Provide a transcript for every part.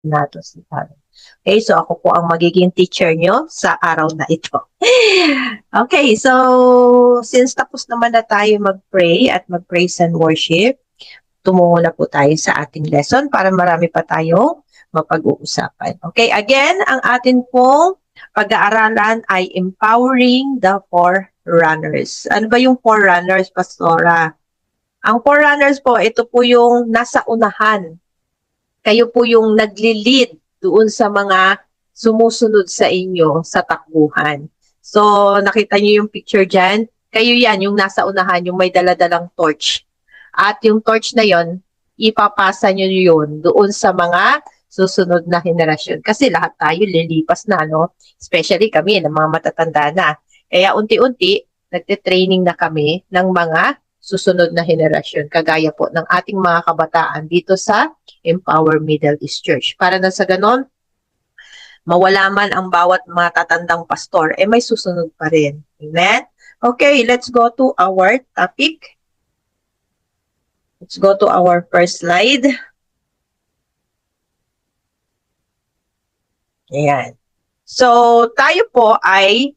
nato si Father. Okay, so ako po ang magiging teacher nyo sa araw na ito. Okay, so since tapos naman na tayo mag-pray at mag-praise and worship, tumungo na po tayo sa ating lesson para marami pa tayong mapag-uusapan. Okay, again, ang atin pong pag-aaralan ay empowering the forerunners. Ano ba yung forerunners, Pastora? Ang forerunners po, ito po yung nasa unahan. Kayo po yung nagli-lead doon sa mga sumusunod sa inyo sa takbuhan. So, nakita niyo yung picture dyan? Kayo yan, yung nasa unahan, yung may daladalang torch. At yung torch na yon, ipapasa nyo yun doon sa mga susunod na henerasyon. Kasi lahat tayo lilipas na, no? Especially kami, ng mga matatanda na. Kaya unti-unti, nagte-training na kami ng mga susunod na henerasyon. Kagaya po ng ating mga kabataan dito sa Empower Middle East Church. Para na sa ganon, mawala man ang bawat matatandang pastor, may susunod pa rin. Amen? Okay, let's go to our topic. Let's go to our first slide. Ayan. So, tayo po ay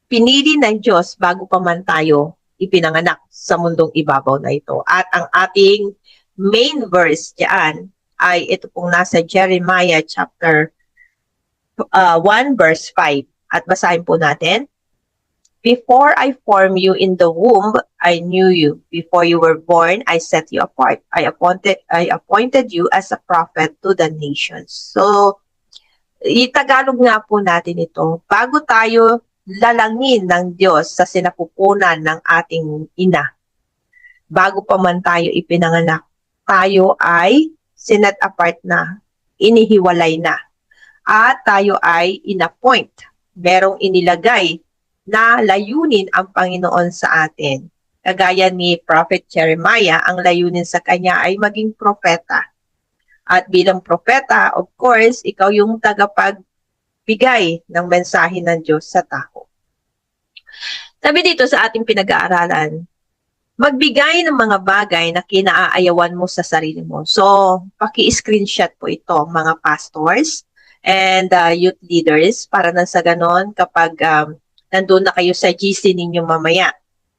pinili ng Diyos bago pa man tayo ipinanganak sa mundong ibabaw na ito. At ang ating main verse diyan ay ito pong nasa Jeremiah chapter 1 verse 5. At basahin po natin. Before I formed you in the womb, I knew you. Before you were born, I set you apart. I appointed you as a prophet to the nations. So, itagalog nga po natin ito. Bago tayo lalangin ng Diyos sa sinapupunan ng ating ina, bago pa man tayo ipinanganak, tayo ay sinet apart na, inihiwalay na, at tayo ay inappoint. Merong inilagay na layunin ang Panginoon sa atin. Kagaya ni Prophet Jeremiah, ang layunin sa kanya ay maging propeta. At bilang propeta, of course, ikaw yung tagapagbigay ng mensahe ng Diyos sa tao. Sabi dito sa ating pinag-aaralan, magbigay ng mga bagay na kinaayawan mo sa sarili mo. So, paki-screenshot po ito, mga pastors and youth leaders, para na sa ganon, kapag nandun na kayo sa GC ninyo mamaya,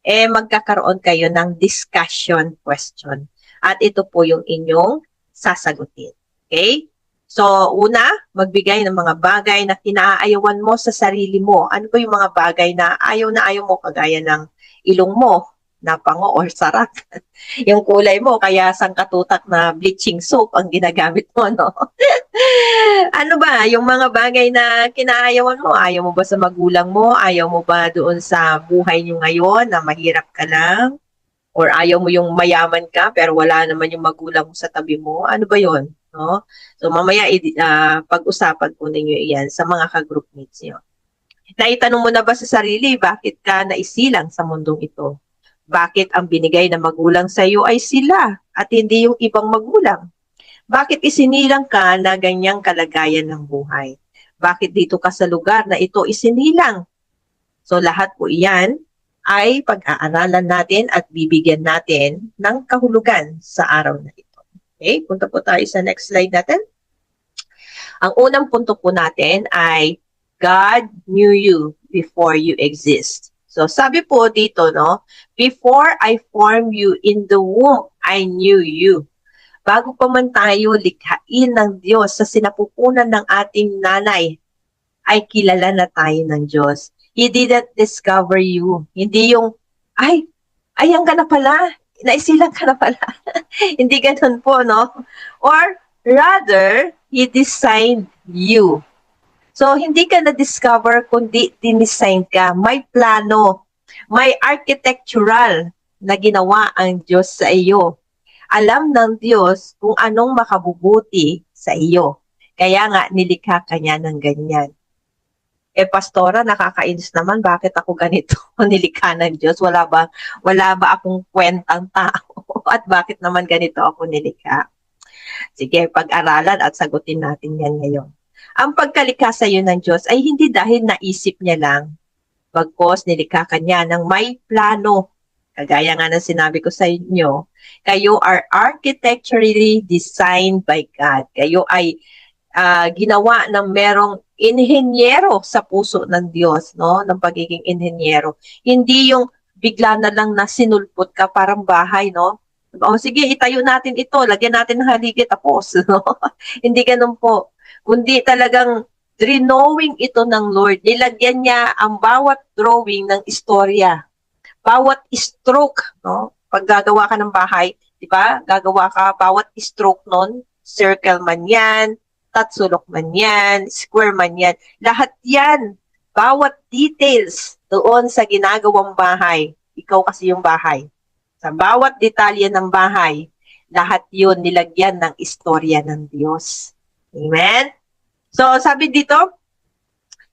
magkakaroon kayo ng discussion question. At ito po yung inyong sasagutin. Okay? So, una, magbigay ng mga bagay na kinaayawan mo sa sarili mo. Ano ba yung mga bagay na ayaw mo, kagaya ng ilong mo, napango or sarak. Yung kulay mo, kaya sangkatutak na bleaching soap ang ginagamit mo, no? Ano ba, yung mga bagay na kinaayawan mo? Ayaw mo ba sa magulang mo? Ayaw mo ba doon sa buhay niyo ngayon na mahirap ka lang? Or ayaw mo yung mayaman ka pero wala naman yung magulang mo sa tabi mo? Ano ba yon? No? So mamaya pag-usapan po ninyo iyan sa mga ka-groupmates niyo. Naitanong mo na ba sa sarili, bakit ka naisilang sa mundong ito? Bakit ang binigay na magulang sa iyo ay sila at hindi yung ibang magulang? Bakit isinilang ka na ganyang kalagayan ng buhay? Bakit dito ka sa lugar na ito isinilang? So lahat po iyan ay pag-aaralan natin at bibigyan natin ng kahulugan sa araw na ito. Okay, punta po tayo sa next slide natin. Ang unang punto po natin ay God knew you before you exist. So sabi po dito, no, before I formed you in the womb, I knew you. Bago pa man tayo likhain ng Diyos sa sinapupunan ng ating nanay, ay kilala na tayo ng Diyos. He didn't discover you. Hindi yung, ayan ka na pala, naisilang ka na pala. Hindi ganun po, no? Or rather, He designed you. So, hindi ka na-discover, kundi dinesign ka. May plano, may architectural na ginawa ang Diyos sa iyo. Alam ng Diyos kung anong makabubuti sa iyo. Kaya nga, nilikha ka niya ng ganyan. Pastora, nakakainis naman, bakit ako ganito nilikha ng Diyos? Wala ba akong kwentang tao? At bakit naman ganito ako nilikha? Sige, pag-aralan at sagutin natin yan ngayon. Ang pagkalikha sa iyo ng Diyos ay hindi dahil naisip niya lang. Bagkos nilikha ka niya ng may plano. Kagaya nga ng sinabi ko sa inyo, kayo are architecturally designed by God. Kayo ay ginawa ng merong inhenyero sa puso ng Diyos, no? Ng pagiging inhenyero. Hindi yung bigla na lang na sinulpot ka parang bahay, no? O sige, itayo natin ito, lagyan natin ng haligi, tapos, no? Hindi ganun po. Kundi talagang drawing ito ng Lord. Nilagyan niya ang bawat drawing ng istorya. Bawat stroke, no? Pag gagawa ka ng bahay, di ba? Gagawa ka, bawat stroke nun, circle man yan, tatsulok man yan, square man yan. Lahat yan, bawat details doon sa ginagawang bahay. Ikaw kasi yung bahay. Sa bawat detalye ng bahay, lahat yun nilagyan ng istorya ng Diyos. Amen? So, sabi dito,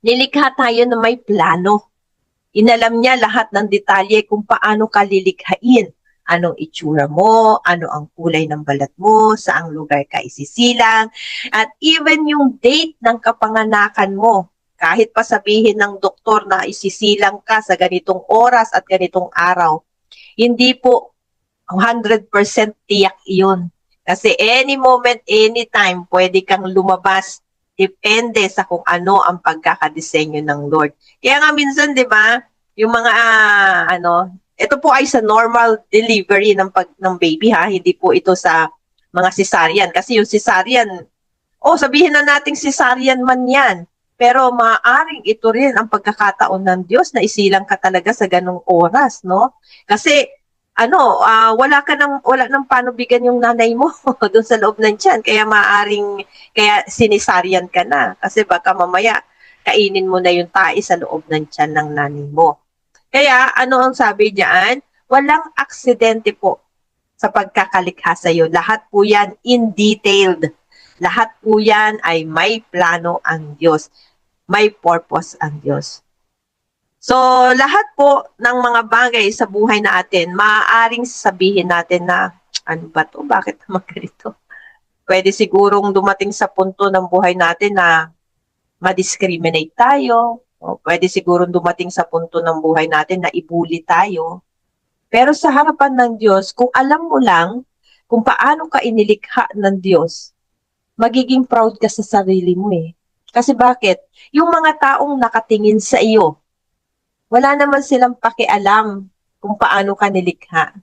nilikha tayo na may plano. Inalam niya lahat ng detalye kung paano ka lilikhain. Anong itsura mo, ano ang kulay ng balat mo, saang lugar ka isisilang, at even yung date ng kapanganakan mo. Kahit pa sabihin ng doktor na isisilang ka sa ganitong oras at ganitong araw, hindi po 100% tiyak iyon. Kasi any moment, anytime, pwede kang lumabas. Depende sa kung ano ang pagkakadesenyo ng Lord. Kaya nga minsan, di ba, yung mga, ito po ay sa normal delivery ng baby ha, hindi po ito sa mga cesarean. Kasi yung cesarean, sabihin na nating cesarean man yan, pero maaaring ito rin ang pagkakataon ng Diyos na isilang ka talaga sa ganung oras, no? Kasi wala nang panubigan yung nanay mo doon sa loob ng tiyan. Kaya sinisaryan ka na. Kasi baka mamaya, kainin mo na yung tae sa loob ng tiyan ng nanay mo. Kaya, ano ang sabi diyan? Walang aksidente po sa pagkakalikha sa iyo. Lahat po yan in detailed. Lahat po yan ay may plano ang Diyos. May purpose ang Diyos. So, lahat po ng mga bagay sa buhay natin, maaaring sabihin natin na, ano ba to? Bakit naman ganito? Pwede sigurong dumating sa punto ng buhay natin na ma-discriminate tayo. O pwede sigurong dumating sa punto ng buhay natin na ibuli tayo. Pero sa harapan ng Diyos, kung alam mo lang kung paano ka inilikha ng Diyos, magiging proud ka sa sarili mo eh. Kasi bakit? Yung mga taong nakatingin sa iyo, wala naman silang pakialam kung paano ka nilikha.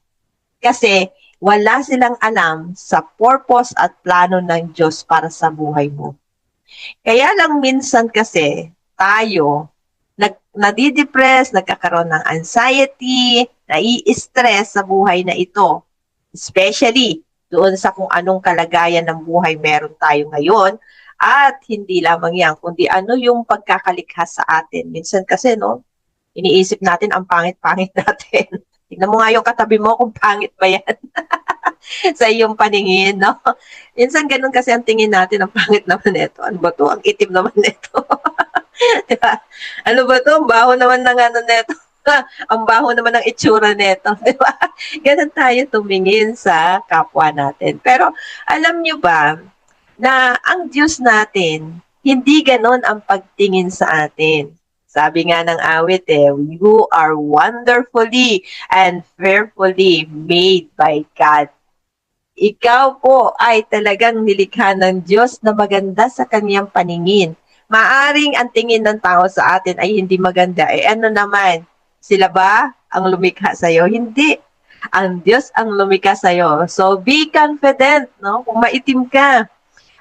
Kasi wala silang alam sa purpose at plano ng Diyos para sa buhay mo. Kaya lang minsan kasi tayo, nadidepress, nagkakaroon ng anxiety, nai-stress sa buhay na ito. Especially doon sa kung anong kalagayan ng buhay meron tayo ngayon. At hindi lamang yan, kundi ano yung pagkakalikha sa atin. Minsan kasi, iniisip natin ang pangit-pangit natin. Tignan mo nga yung katabi mo kung pangit ba yan sa iyong paningin, no? Minsan ganun kasi ang tingin natin, ang pangit naman nito. Ano ba to? Ang itim naman nito. Diba? Ano ba to? Ang baho naman ng neto. Ang baho naman ng itsura neto. Diba? Ganun tayo tumingin sa kapwa natin. Pero alam nyo ba na ang Diyos natin, hindi ganun ang pagtingin sa atin. Sabi nga ng awit you are wonderfully and fearfully made by God. Ikaw po ay talagang nilikha ng Diyos na maganda sa kanyang paningin. Maaring ang tingin ng tao sa atin ay hindi maganda. Ano naman? Sila ba ang lumikha sa'yo? Hindi. Ang Diyos ang lumikha sa'yo. So be confident, no? Kung maitim ka,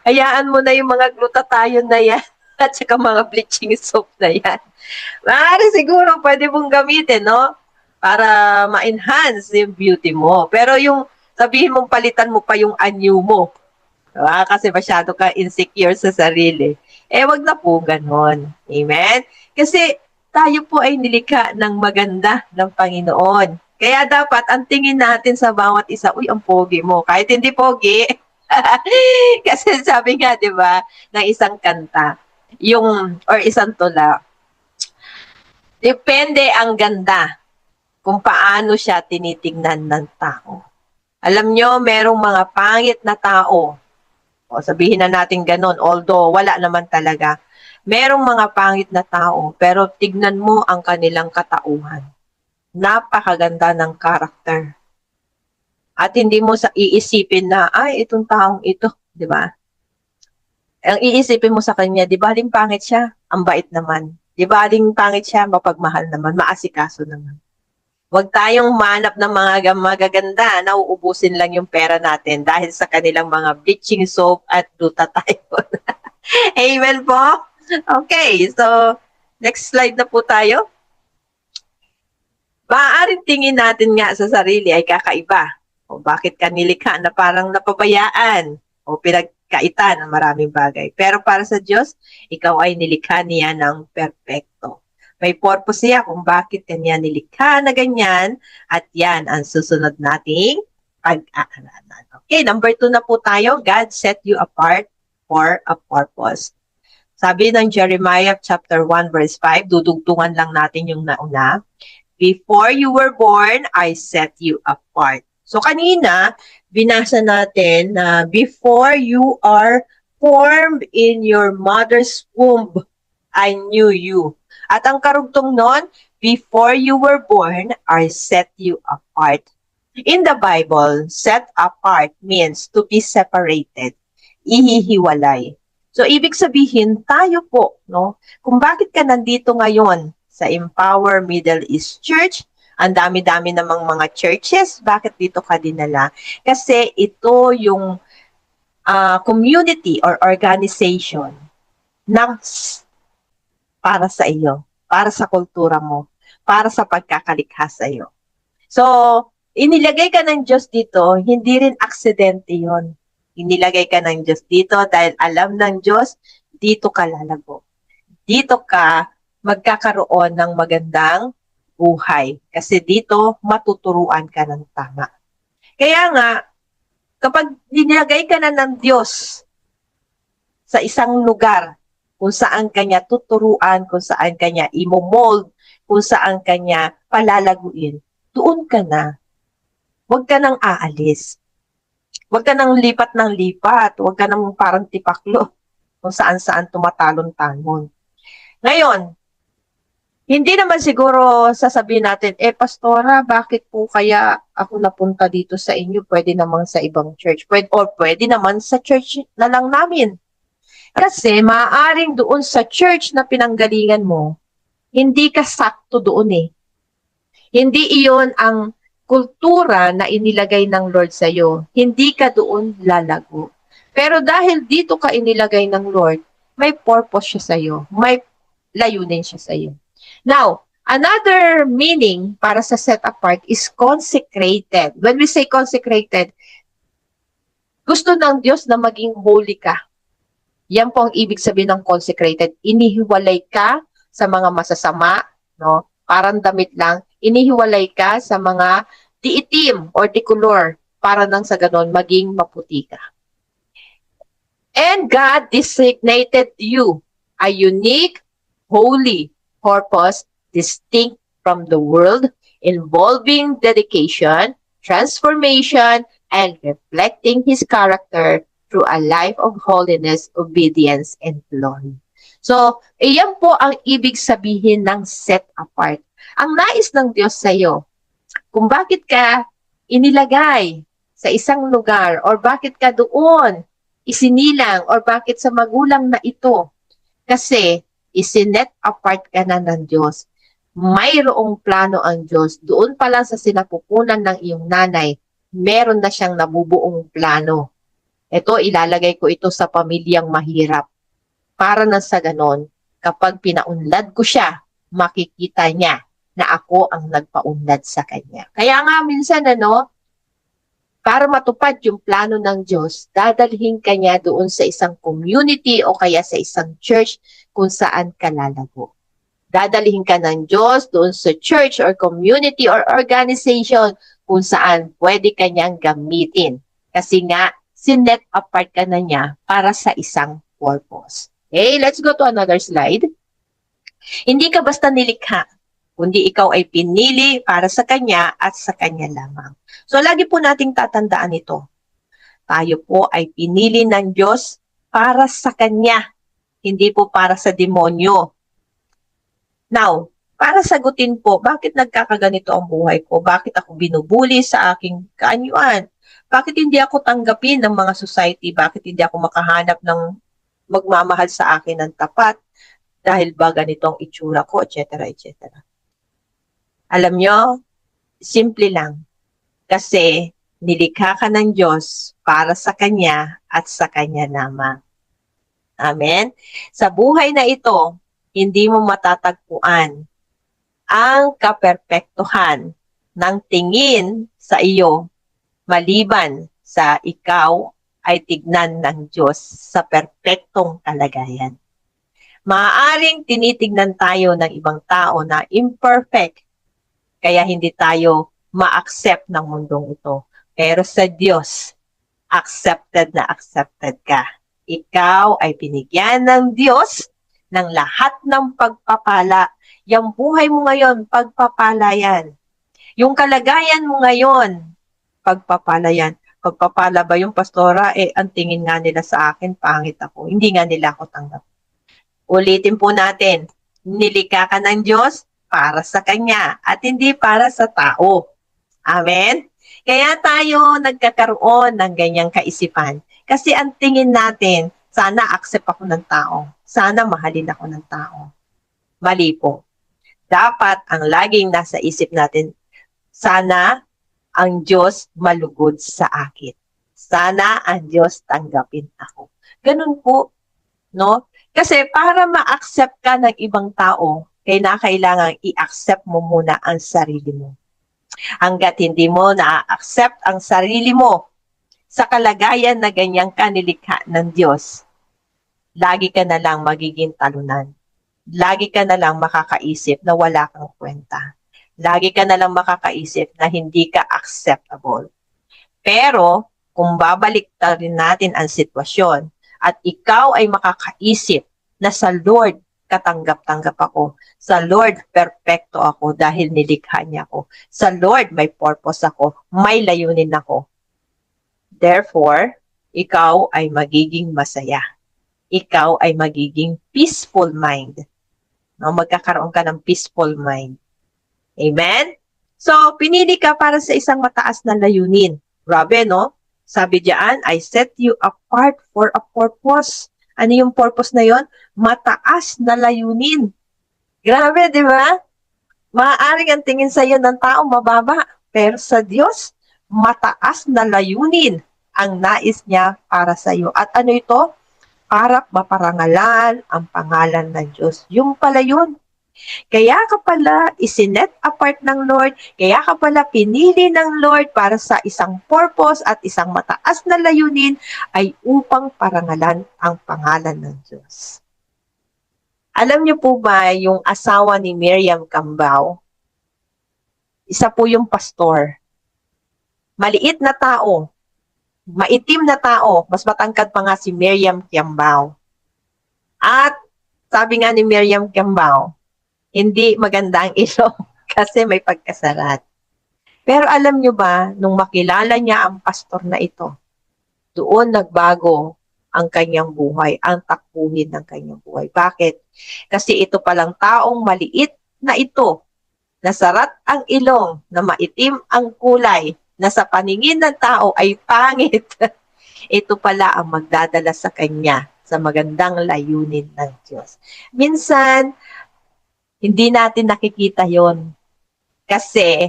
hayaan mo na yung mga glutathione na yan at saka mga bleaching soap na yan. Maaari siguro pwede mong gamitin, no? Para ma-enhance yung beauty mo. Pero yung sabihin mong palitan mo pa yung anyo mo. Diba? Kasi masyado ka insecure sa sarili. Wag na po ganon. Amen? Kasi tayo po ay nilikha ng maganda ng Panginoon. Kaya dapat ang tingin natin sa bawat isa, uy, ang pogi mo. Kahit hindi pogi. Kasi sabi nga, di ba, ng isang kanta, or isang tula, depende ang ganda kung paano siya tinitingnan ng tao. Alam nyo, merong mga pangit na tao. O sabihin na natin ganon, although wala naman talaga. Merong mga pangit na tao, pero tignan mo ang kanilang katauhan. Napakaganda ng karakter. At hindi mo iisipin na, ay, itong taong ito, di ba? Ang iisipin mo sa kanya, di ba aling pangit siya? Ang bait naman. Di ba aling pangit siya? Mapagmahal naman, maasikaso naman. Huwag tayong manap ng mga magaganda na uubusin lang yung pera natin dahil sa kanilang mga bleaching soap at glutathione. Amen po? Okay, so next slide na po tayo. Maaaring tingin natin nga sa sarili ay kakaiba. O bakit ka nilikha na parang napabayaan o pinagkaitan ng maraming bagay. Pero para sa Diyos, ikaw ay nilikha niya ng perpekto. May purpose siya kung bakit kanya nilikha na ganyan at yan ang susunod nating pag-aaralan. Okay, number 2 na po tayo. God set you apart for a purpose. Sabi ng Jeremiah chapter 1 verse 5, dudugtungan lang natin yung nauna. Before you were born, I set you apart. So kanina, binasa natin na before you are formed in your mother's womb, I knew you. At ang karugtong nun, before you were born, I set you apart. In the Bible, set apart means to be separated, ihihiwalay. So ibig sabihin, tayo po, no? Kung bakit ka nandito ngayon sa Empower Middle East Church, ang dami-dami namang mga churches, bakit dito ka dinala? Kasi ito yung community or organization na para sa iyo, para sa kultura mo, para sa pagkakalikha sa iyo. So, inilagay ka ng Diyos dito, hindi rin aksidente yon. Inilagay ka ng Diyos dito dahil alam ng Diyos, dito ka lalago. Dito ka magkakaroon ng magandang buhay. Kasi dito, matuturuan ka ng tama. Kaya nga, kapag dinagay ka na ng Diyos sa isang lugar, kung saan kanya tuturuan, kung saan kanya imomold, kung saan kanya palalaguin, doon ka na. Huwag ka nang aalis. Huwag ka nang lipat ng lipat. Huwag ka nang parang tipaklo kung saan-saan tumatalon-talon. Ngayon, hindi naman siguro sasabihin natin, pastora, bakit po kaya ako napunta dito sa inyo? Pwede naman sa ibang church. Pwede naman sa church na lang namin. Kasi maaaring doon sa church na pinanggalingan mo, hindi ka sakto doon eh. Hindi iyon ang kultura na inilagay ng Lord sa iyo. Hindi ka doon lalago. Pero dahil dito ka inilagay ng Lord, may purpose siya sa iyo. May layunin siya sa iyo. Now, another meaning para sa set apart is consecrated. When we say consecrated, gusto ng Diyos na maging holy ka. Yan po ang ibig sabihin ng consecrated. Inihiwalay ka sa mga masasama, no? Parang damit lang. Inihiwalay ka sa mga diitim or dicolor para nang sa ganon maging maputi ka. And God designated you a unique, holy purpose distinct from the world, involving dedication, transformation, and reflecting His character through a life of holiness, obedience, and glory. So, iyan po ang ibig sabihin ng set apart. Ang nais ng Diyos sa iyo, kung bakit ka inilagay sa isang lugar or bakit ka doon isinilang or bakit sa magulang na ito, kasi isinet apart ka na ng Diyos. Mayroong plano ang Diyos. Doon pa lang sa sinapupunan ng iyong nanay, meron na siyang nabubuong plano. Ito, ilalagay ko ito sa pamilyang mahirap. Para na sa ganon, kapag pinaunlad ko siya, makikita niya na ako ang nagpaunlad sa kanya. Kaya nga minsan, para matupad yung plano ng Diyos, dadalhin ka niya doon sa isang community o kaya sa isang church kung saan ka lalago. Dadalhin ka ng Diyos doon sa church or community or organization kung saan pwede ka niyang gamitin. Kasi nga, sinet apart ka na niya para sa isang purpose. Okay, let's go to another slide. Hindi ka basta nilikha, kundi ikaw ay pinili para sa Kanya at sa Kanya lamang. So, lagi po nating tatandaan ito. Tayo po ay pinili ng Diyos para sa Kanya, hindi po para sa demonyo. Now, para sagutin po, bakit nagkakaganito ang buhay ko? Bakit ako binubuli sa aking kaanyuan? Bakit hindi ako tanggapin ng mga society? Bakit hindi ako makahanap ng magmamahal sa akin ng tapat dahil ba ganitong itsura ko, etc. etc. Alam nyo, simple lang. Kasi nilikha ka ng Diyos para sa Kanya at sa Kanya lamang. Amen? Sa buhay na ito, hindi mo matatagpuan ang kaperpektuhan ng tingin sa iyo maliban sa ikaw ay tignan ng Diyos sa perpektong kalagayan. Maaaring tinitignan tayo ng ibang tao na imperfect, kaya hindi tayo ma-accept ng mundong ito. Pero sa Diyos, accepted na accepted ka. Ikaw ay binigyan ng Diyos ng lahat ng pagpapala. Yung buhay mo ngayon, pagpapala yan. Yung kalagayan mo ngayon, pagpapala yan. Pagpapala ba yung pastora? Ang tingin nga nila sa akin, pangit ako. Hindi nga nila ako tanggap. Ulitin po natin, nilikha ka ng Diyos para sa Kanya at hindi para sa tao. Amen? Kaya tayo nagkakaroon ng ganyang kaisipan. Kasi ang tingin natin, sana accept ako ng tao. Sana mahalin ako ng tao. Mali po. Dapat ang laging nasa isip natin, sana ang Diyos malugod sa akin. Sana ang Diyos tanggapin ako. Ganun po, no? Kasi para ma-accept ka ng ibang tao, kailangan i-accept mo muna ang sarili mo. Hanggat hindi mo na-accept ang sarili mo sa kalagayan na ganyang kanilikha ng Diyos, lagi ka na lang magiging talunan. Lagi ka na lang makakaisip na wala kang kwenta. Lagi ka na lang makakaisip na hindi ka acceptable. Pero, kung babalik rin natin ang sitwasyon at ikaw ay makakaisip na sa Lord katanggap-tanggap ako. Sa Lord, perfecto ako dahil nilikha niya ako. Sa Lord, may purpose ako. May layunin ako. Therefore, ikaw ay magiging masaya. Ikaw ay magiging peaceful mind. No, magkakaroon ka ng peaceful mind. Amen? So, pinili ka para sa isang mataas na layunin. Grabe, no? Sabi diyan, I set you apart for a purpose. Ano yung purpose na yon? Mataas na layunin. Grabe, di ba? Maaaring ang tingin sa iyo ng tao mababa. Pero sa Diyos, mataas na layunin ang nais niya para sa iyo. At ano ito? Para maparangalan ang pangalan ng Diyos. Yung pala yun. Kaya ka pala isinet apart ng Lord, kaya ka pala pinili ng Lord para sa isang purpose at isang mataas na layunin ay upang parangalan ang pangalan ng Diyos. Alam niyo po ba yung asawa ni Miriam Cambao? Isa po yung pastor. Maliit na tao, maitim na tao, mas matangkad pa nga si Miriam Cambao. At sabi nga ni Miriam Cambao, hindi maganda ang ilong kasi may pagkasarat. Pero alam nyo ba, nung makilala niya ang pastor na ito, doon nagbago ang kanyang buhay, ang takbuhin ng kanyang buhay. Bakit? Kasi ito palang taong maliit na ito, nasarat ang ilong, na maitim ang kulay, na sa paningin ng tao ay pangit. Ito pala ang magdadala sa kanya sa magandang layunin ng Diyos. Minsan, hindi natin nakikita yon. Kasi,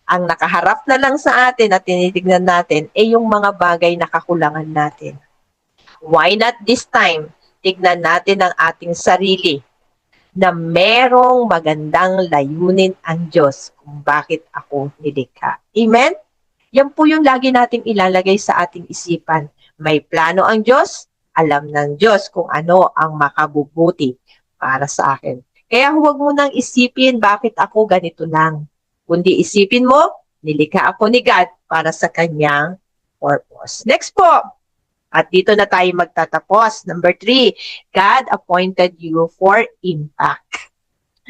ang nakaharap na lang sa atin at tinitignan natin ay yung mga bagay na kakulangan natin. Why not this time? Tignan natin ang ating sarili na merong magandang layunin ang Diyos kung bakit ako nilikha. Amen? Yan po yung lagi nating ilalagay sa ating isipan. May plano ang Diyos, alam ng Diyos kung ano ang makabubuti para sa akin. Kaya huwag mo nang isipin bakit ako ganito lang. Kundi isipin mo, nilikha ako ni God para sa kanyang purpose. Next po. At dito na tayo magtatapos. Number 3, God appointed you for impact.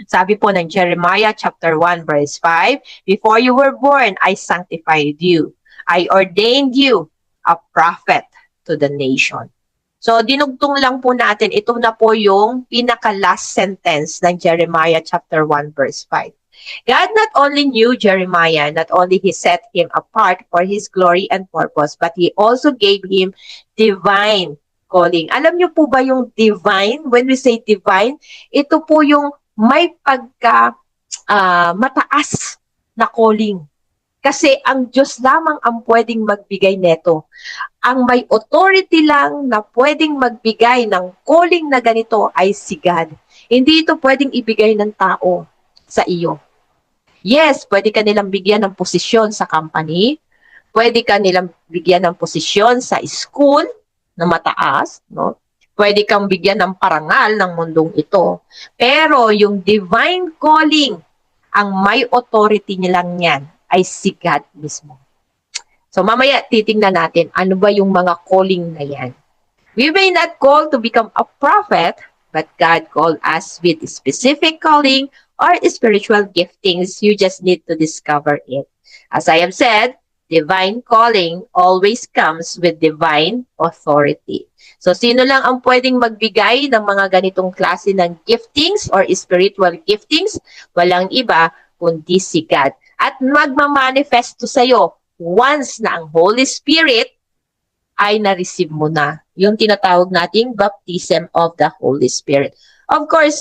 Sabi po ng Jeremiah chapter 1 verse 5, before you were born, I sanctified you. I ordained you a prophet to the nation. So, dinugtong lang po natin, ito na po yung pinaka-last sentence ng Jeremiah chapter 1 verse 5. God not only knew Jeremiah, not only He set him apart for His glory and purpose, but He also gave him divine calling. Alam niyo po ba yung divine? When we say divine, ito po yung may pagka mataas na calling. Kasi ang Diyos lamang ang pwedeng magbigay neto. Ang may authority lang na pwedeng magbigay ng calling na ganito ay si God. Hindi ito pwedeng ibigay ng tao sa iyo. Yes, pwede ka nilang bigyan ng posisyon sa company, pwede ka nilang bigyan ng posisyon sa school na mataas, no? Pwede kang bigyan ng parangal ng mundong ito. Pero yung divine calling, ang may authority nilang yan ay si God mismo. So mamaya titingnan natin ano ba yung mga calling na yan. We may not call to become a prophet, but God called us with specific calling or spiritual giftings. You just need to discover it. As I have said, divine calling always comes with divine authority. So sino lang ang pwedeng magbigay ng mga ganitong klase ng giftings or spiritual giftings? Walang iba kundi si God. At magmamanifesto sa'yo once na ang Holy Spirit ay na-receive mo na. Yung tinatawag nating baptism of the Holy Spirit. Of course,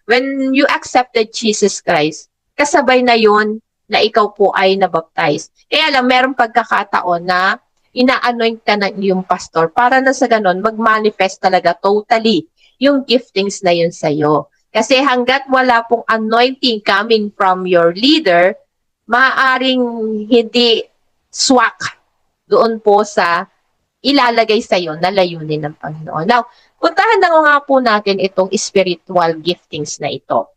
when you accepted Jesus Christ, kasabay na yon na ikaw po ay nabaptize. Kaya lang, merong pagkakataon na ina-anoint ka na yung pastor para na sa ganon, mag-manifest talaga totally yung giftings na yun sa'yo. Kasi hanggat wala pong anointing coming from your leader, maaaring hindi swak doon po sa ilalagay sa iyo na layunin ng Panginoon. Now, puntahan na nga po natin itong spiritual giftings na ito.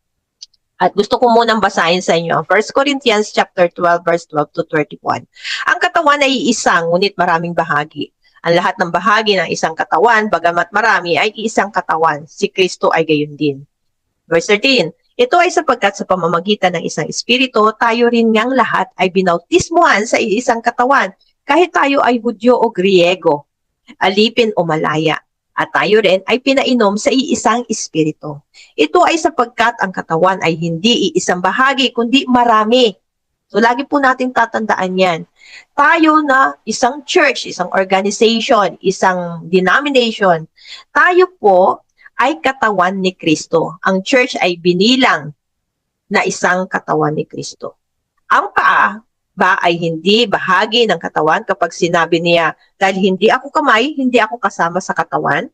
At gusto ko munang basahin sa inyo ang 1 Corinthians chapter 12 verse 12 to 31. Ang katawan ay iisang, ngunit maraming bahagi. Ang lahat ng bahagi ng isang katawan, bagamat marami, ay isang katawan. Si Kristo ay gayon din. Verse 13. Ito ay sapagkat sa pamamagitan ng isang espiritu, tayo rin ngang lahat ay binautismuhan sa isang katawan, kahit tayo ay Hudyo o Griego, alipin o malaya, at tayo rin ay pinainom sa iisang espiritu. Ito ay sapagkat ang katawan ay hindi iisang bahagi, kundi marami. So lagi po nating tatandaan yan. Tayo na isang church, isang organization, isang denomination, tayo po ay katawan ni Kristo. Ang church ay binilang na isang katawan ni Kristo. Ang paa ba ay hindi bahagi ng katawan kapag sinabi niya, dahil hindi ako kamay, hindi ako kasama sa katawan?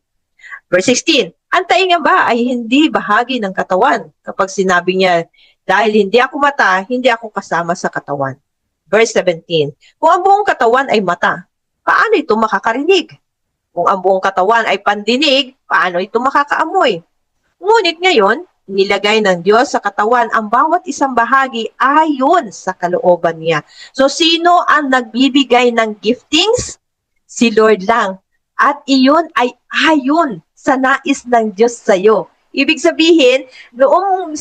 Verse 16, ang tainga ba ay hindi bahagi ng katawan kapag sinabi niya, dahil hindi ako mata, hindi ako kasama sa katawan? Verse 17, kung ang buong katawan ay mata, paano ito makakarinig? Kung ang buong katawan ay pandinig, paano ito makakaamoy? Ngunit ngayon, nilagay ng Diyos sa katawan ang bawat isang bahagi ayon sa kalooban niya. So, sino ang nagbibigay ng giftings? Si Lord lang. At iyon ay ayon sa nais ng Diyos sa'yo. Ibig sabihin, noong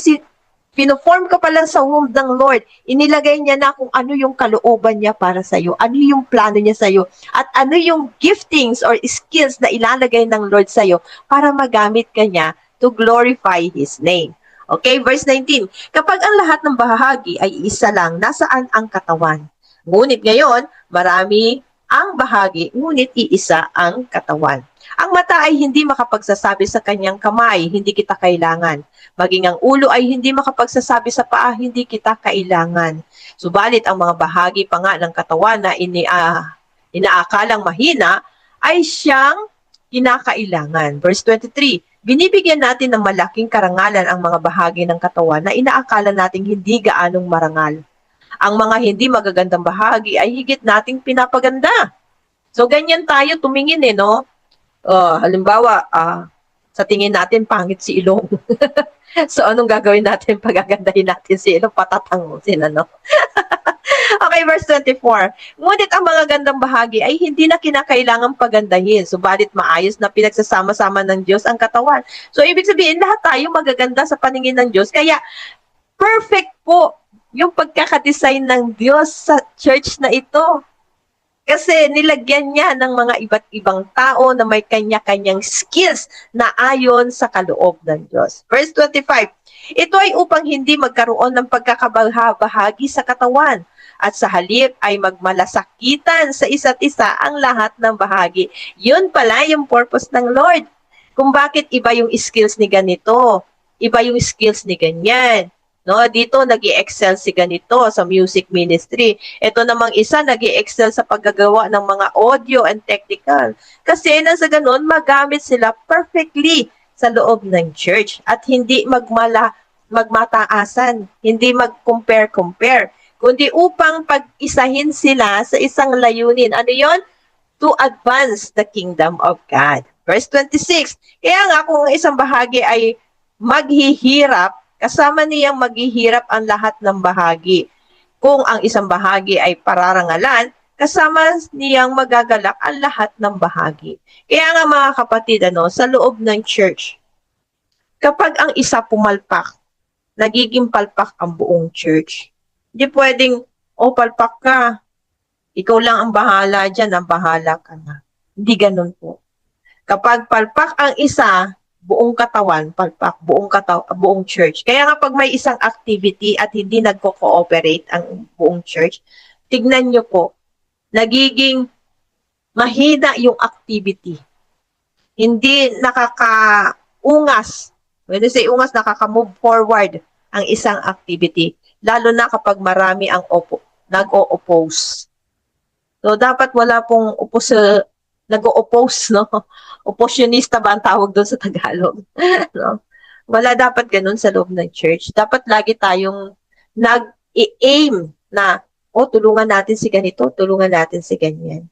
pinoform ka pa lang sa womb ng Lord, inilagay niya na kung ano yung kalooban niya para sa'yo, ano yung plano niya sa'yo, at ano yung giftings or skills na ilalagay ng Lord sa'yo para magamit ka niya to glorify His name. Okay, verse 19. Kapag ang lahat ng bahagi ay isa lang, nasaan ang katawan? Ngunit ngayon, marami ang bahagi, ngunit iisa ang katawan. Ang mata ay hindi makapagsasabi sa kanyang kamay, hindi kita kailangan. Maging ang ulo ay hindi makapagsasabi sa paa, hindi kita kailangan. Subalit ang mga bahagi pa nga ng katawan na inaakalang mahina ay siyang kinakailangan. Verse 23, binibigyan natin ng malaking karangalan ang mga bahagi ng katawan na inaakala nating hindi gaanong marangal. Ang mga hindi magagandang bahagi ay higit nating pinapaganda. So ganyan tayo tumingin no? Halimbawa, sa tingin natin pangit si ilong. So anong gagawin natin? Pagagandahin natin si ilong, patatangusin, ano? Okay, verse 24. Ngunit ang mga gandang bahagi ay hindi na kinakailangang pagandahin, subalit maayos na pinagsasama-sama ng Diyos ang katawan. So ibig sabihin, lahat tayo magaganda sa paningin ng Diyos. Kaya perfect po yung pagkakadesign ng Diyos sa church na ito. Kasi nilagyan niya ng mga iba't ibang tao na may kanya-kanyang skills na ayon sa kaloob ng Diyos. Verse 25, ito ay upang hindi magkaroon ng pagkakabahagi sa katawan at sa halip ay magmalasakitan sa isa't isa ang lahat ng bahagi. Yun pala yung purpose ng Lord. Kung bakit iba yung skills ni ganito, iba yung skills ni ganyan. No, dito nag-i-excel si ganito sa music ministry. Ito namang isa nag-i-excel sa paggagawa ng mga audio and technical. Kasi nang sa ganun, magamit sila perfectly sa loob ng church at hindi magmataasan, hindi mag-compare-compare, kundi upang pag-isahin sila sa isang layunin. Ano yon? To advance the kingdom of God. Verse 26, kaya nga kung isang bahagi ay maghihirap, kasama niyang maghihirap ang lahat ng bahagi. Kung ang isang bahagi ay pararangalan, kasama niyang magagalak ang lahat ng bahagi. Kaya nga mga kapatid, sa loob ng church, kapag ang isa pumalpak, nagiging palpak ang buong church. Hindi pwedeng, palpak ka, ikaw lang ang bahala dyan, ang bahala ka na. Hindi ganun po. Kapag palpak ang isa, buong katawan, palpak, buong church. Kaya nga pag may isang activity at hindi nagko-cooperate ang buong church, tignan nyo po, nagiging mahina yung activity. Hindi nakakaungas. When you say ungas, nakaka-move forward ang isang activity. Lalo na kapag marami ang nag-o-oppose. So, dapat wala pong nag-o-oppose, no? Oppositionista ba ang tawag doon sa Tagalog? No? Wala dapat ganun sa loob ng church. Dapat lagi tayong nag-i-aim na, tulungan natin si ganito, tulungan natin si ganyan.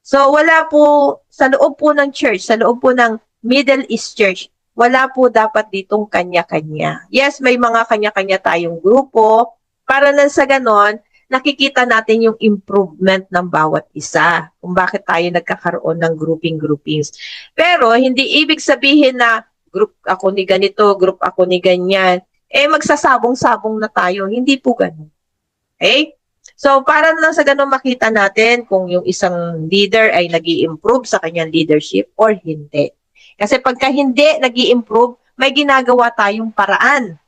So, wala po, sa loob po ng church, sa loob po ng Middle East Church, wala po dapat ditong kanya-kanya. Yes, may mga kanya-kanya tayong grupo, para na sa ganon, nakikita natin yung improvement ng bawat isa, kung bakit tayo nagkakaroon ng groupings. Pero, hindi ibig sabihin na group ako ni ganito, group ako ni ganyan, magsasabong-sabong na tayo. Hindi po ganun. Okay? So, para lang sa ganun makita natin kung yung isang leader ay nag-i-improve sa kanyang leadership or hindi. Kasi pagka hindi nag-i-improve, may ginagawa tayong paraan.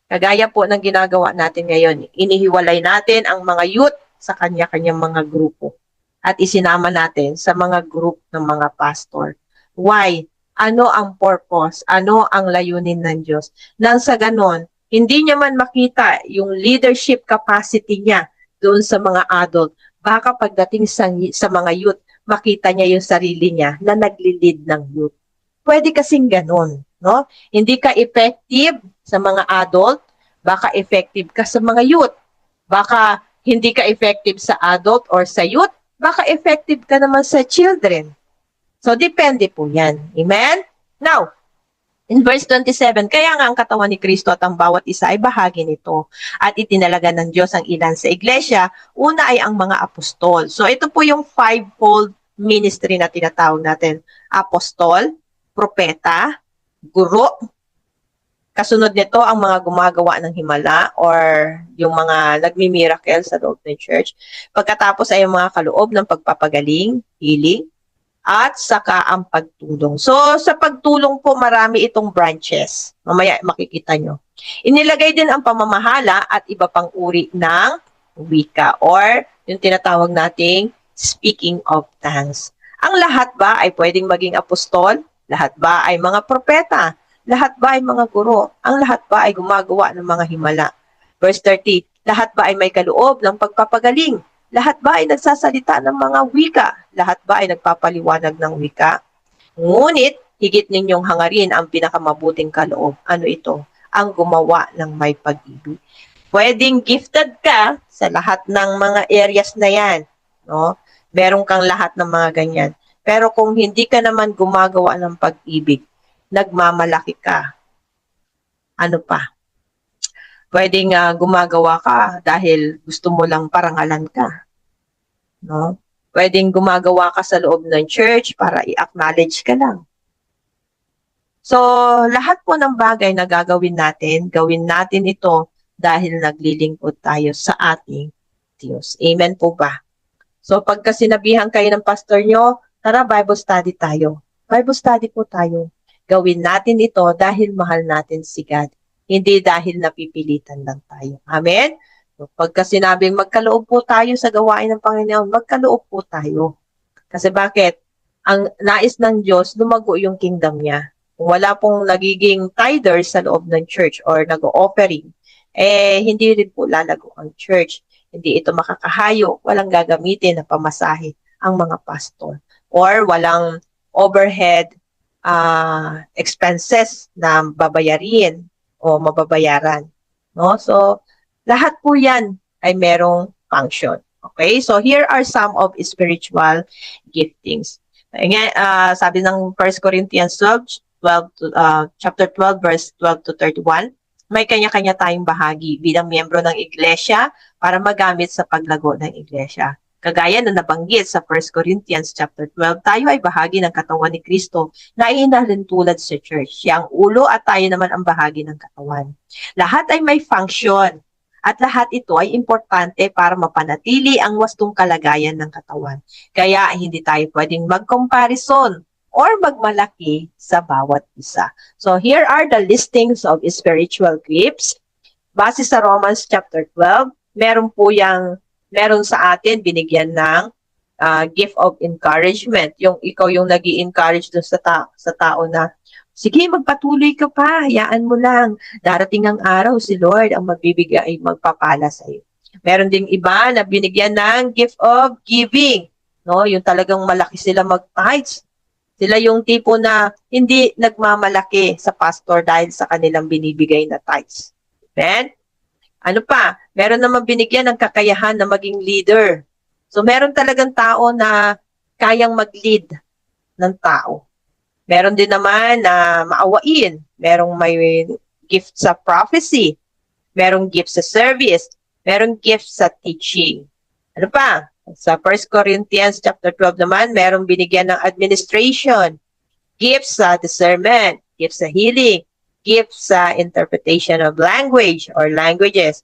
Kagaya po ng ginagawa natin ngayon, inihiwalay natin ang mga youth sa kanya-kanyang mga grupo at isinama natin sa mga group ng mga pastor. Why? Ano ang purpose? Ano ang layunin ng Diyos? Nang sa ganon, hindi niya man makita yung leadership capacity niya doon sa mga adult. Baka pagdating sa mga youth, makita niya yung sarili niya na nagli-lead ng youth. Pwede kasing ganon, no? Hindi ka effective sa mga adult, baka effective ka sa mga youth. Baka hindi ka effective sa adult or sa youth, baka effective ka naman sa children. So, depende po yan. Amen? Now, in verse 27, kaya nga ang katawan ni Kristo at ang bawat isa ay bahagi nito. At itinalaga ng Diyos ang ilan sa iglesia. Una ay ang mga apostol. So, ito po yung fivefold ministry na tinatawag natin. Apostol, propeta, guro, kasunod nito ang mga gumagawa ng himala or yung mga nagmi-miracle sa loob ng church. Pagkatapos ay ang mga kaloob ng pagpapagaling, healing, at saka ang pagtulong. So, sa pagtulong po, marami itong branches. Mamaya makikita nyo. Inilagay din ang pamamahala at iba pang uri ng wika or yung tinatawag nating speaking of tongues. Ang lahat ba ay pwedeng maging apostol? Lahat ba ay mga propeta? Lahat ba ay mga guro? Ang lahat ba ay gumagawa ng mga himala? Verse 30, lahat ba ay may kaloob ng pagpapagaling? Lahat ba ay nagsasalita ng mga wika? Lahat ba ay nagpapaliwanag ng wika? Ngunit, higit ninyong hangarin ang pinakamabuting kaloob. Ano ito? Ang gumawa ng may pag-ibig. Pwedeng gifted ka sa lahat ng mga areas na yan. No? Meron kang lahat ng mga ganyan. Pero kung hindi ka naman gumagawa ng pag-ibig, nagmamalaki ka. Ano pa? Pwedeng gumagawa ka dahil gusto mo lang parangalan ka. No? Pwedeng gumagawa ka sa loob ng church para i-acknowledge ka lang. So, lahat po ng bagay na gagawin natin ito dahil naglilingkod tayo sa ating Diyos. Amen po ba? So pagka sinabihan kayo ng pastor nyo, tara Bible study tayo. Bible study po tayo. Gawin natin ito dahil mahal natin si God. Hindi dahil napipilitan lang tayo. Amen? So, pagka sinabing magkaloob po tayo sa gawain ng Panginoon, magkaloob po tayo. Kasi bakit? Ang nais ng Diyos, lumago yung kingdom niya. Kung wala pong nagiging tithers sa loob ng church or nag-offering, hindi rin po lalago ang church. Hindi ito makakahayo, walang gagamitin na pamasahe ang mga pastor. Or walang overhead expenses na babayarin o mababayaran. No? So, lahat po yan ay merong function. Okay? So, here are some of spiritual giftings. Sabi ng 1 Corinthians 12, chapter 12, verse 12 to 31, may kanya-kanya tayong bahagi bilang miyembro ng iglesia para magamit sa paglago ng iglesia. Kagaya na nabanggit sa 1 Corinthians chapter 12, tayo ay bahagi ng katawan ni Kristo na ihinalin tulad sa church. Siya ang ulo at tayo naman ang bahagi ng katawan. Lahat ay may function at lahat ito ay importante para mapanatili ang wastong kalagayan ng katawan. Kaya hindi tayo pwedeng mag-comparison or magmalaki sa bawat isa. So here are the listings of spiritual gifts. Base sa Romans chapter 12, meron sa atin binigyan ng gift of encouragement. Yung ikaw yung nag-i-encourage dun sa tao na, sige, magpatuloy ka pa, hayaan mo lang. Darating ang araw, si Lord ang magbibigay, magpapala sa iyo. Meron ding iba na binigyan ng gift of giving. No? Yung talagang malaki sila mag-tithes. Sila yung tipo na hindi nagmamalaki sa pastor dahil sa kanilang binibigay na tithes. Amen? Ano pa? Meron naman binigyan ng kakayahan na maging leader. So, meron talagang tao na kayang mag-lead ng tao. Meron din naman na maawain. Merong may gift sa prophecy. Merong gift sa service. Merong gift sa teaching. Ano pa? Sa 1 Corinthians chapter 12 naman, merong binigyan ng administration, gifts sa discernment, gifts sa healing, gifts sa interpretation of language or languages,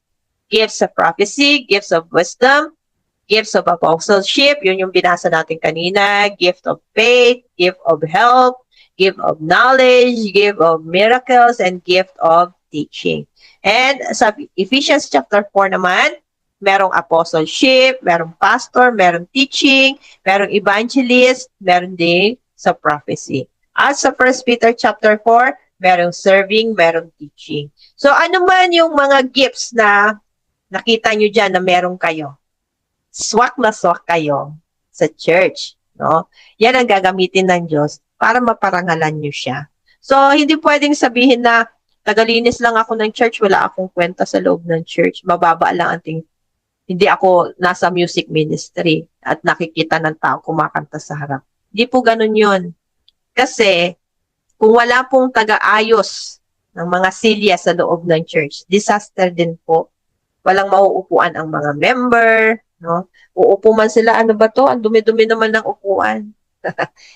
gifts sa prophecy, gifts of wisdom, gifts of apostleship, yun yung binasa natin kanina, gift of faith, gift of help, gift of knowledge, gift of miracles, and gift of teaching. And sa Ephesians chapter 4 naman, merong apostleship, merong pastor, merong teaching, merong evangelist, meron din sa prophecy. At sa 1 Peter chapter 4, merong serving, merong teaching. So ano man yung mga gifts na nakita nyo dyan na meron kayo, swak na swak kayo sa church. No? Yan ang gagamitin ng Diyos para maparangalan nyo siya. So hindi pwedeng sabihin na tagalinis lang ako ng church, wala akong kwenta sa loob ng church, mababa lang ang tingin. Hindi ako nasa music ministry at nakikita ng tao kumakanta sa harap. Hindi po ganun yun. Kasi kung wala pong taga-ayos ng mga silya sa loob ng church, disaster din po. Walang mauupuan ang mga member. No? Uupo man sila, ano ba to? Ang dumi-dumi naman ng upuan.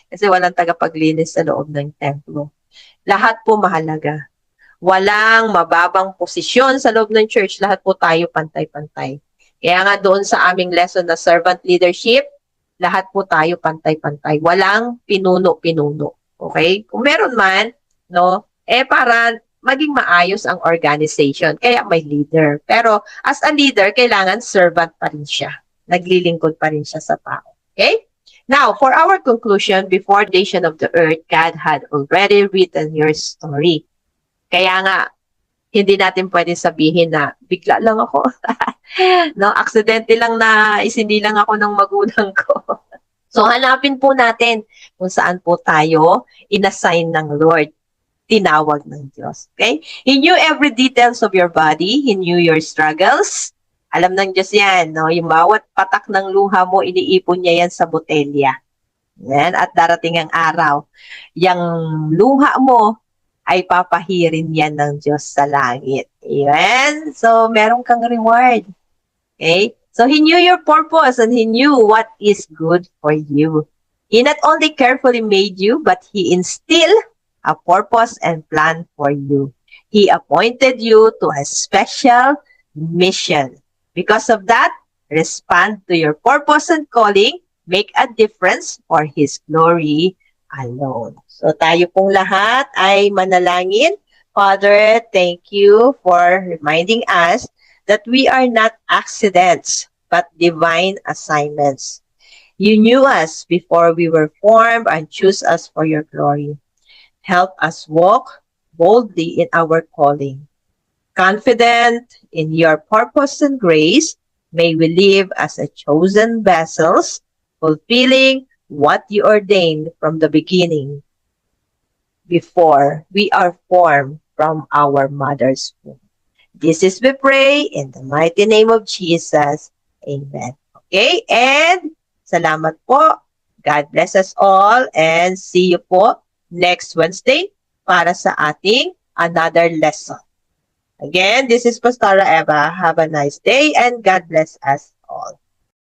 Kasi walang tagapaglinis sa loob ng templo. Lahat po mahalaga. Walang mababang posisyon sa loob ng church. Lahat po tayo pantay-pantay. Kaya nga doon sa aming lesson na servant leadership, lahat po tayo pantay-pantay. Walang pinuno-pinuno. Okay? Kung meron man, no, para maging maayos ang organization. Kaya may leader. Pero as a leader, kailangan servant pa rin siya. Naglilingkod pa rin siya sa tao. Okay? Now, for our conclusion, before the creation of the earth, God had already written your story. Kaya nga, hindi natin pwede sabihin na bigla lang ako. No, aksidente lang na isindi lang ako ng magulang ko. So, hanapin po natin kung saan po tayo inassign ng Lord. Tinawag ng Diyos. Okay? He knew every details of your body. He knew your struggles. Alam ng Diyos yan. No? Yung bawat patak ng luha mo, iniipon niya yan sa botelya. Yan. At darating ang araw. Yung luha mo, ay papahirin yan ng Diyos sa langit. Amen? So, meron kang reward. Okay? So, He knew your purpose and He knew what is good for you. He not only carefully made you, but He instilled a purpose and plan for you. He appointed you to a special mission. Because of that, Respond to your purpose and calling. Make a difference for His glory alone. So tayo pong lahat ay manalangin. Father, thank you for reminding us that we are not accidents, but divine assignments. You knew us before we were formed and choose us for your glory. Help us walk boldly in our calling. Confident in your purpose and grace, may we live as a chosen vessels, fulfilling what you ordained from the beginning before we are formed from our mother's womb. This is we pray in the mighty name of Jesus. Amen. Okay? And salamat po. God bless us all and see you po next Wednesday para sa ating another lesson. Again, this is Pastora Eva. Have a nice day and God bless us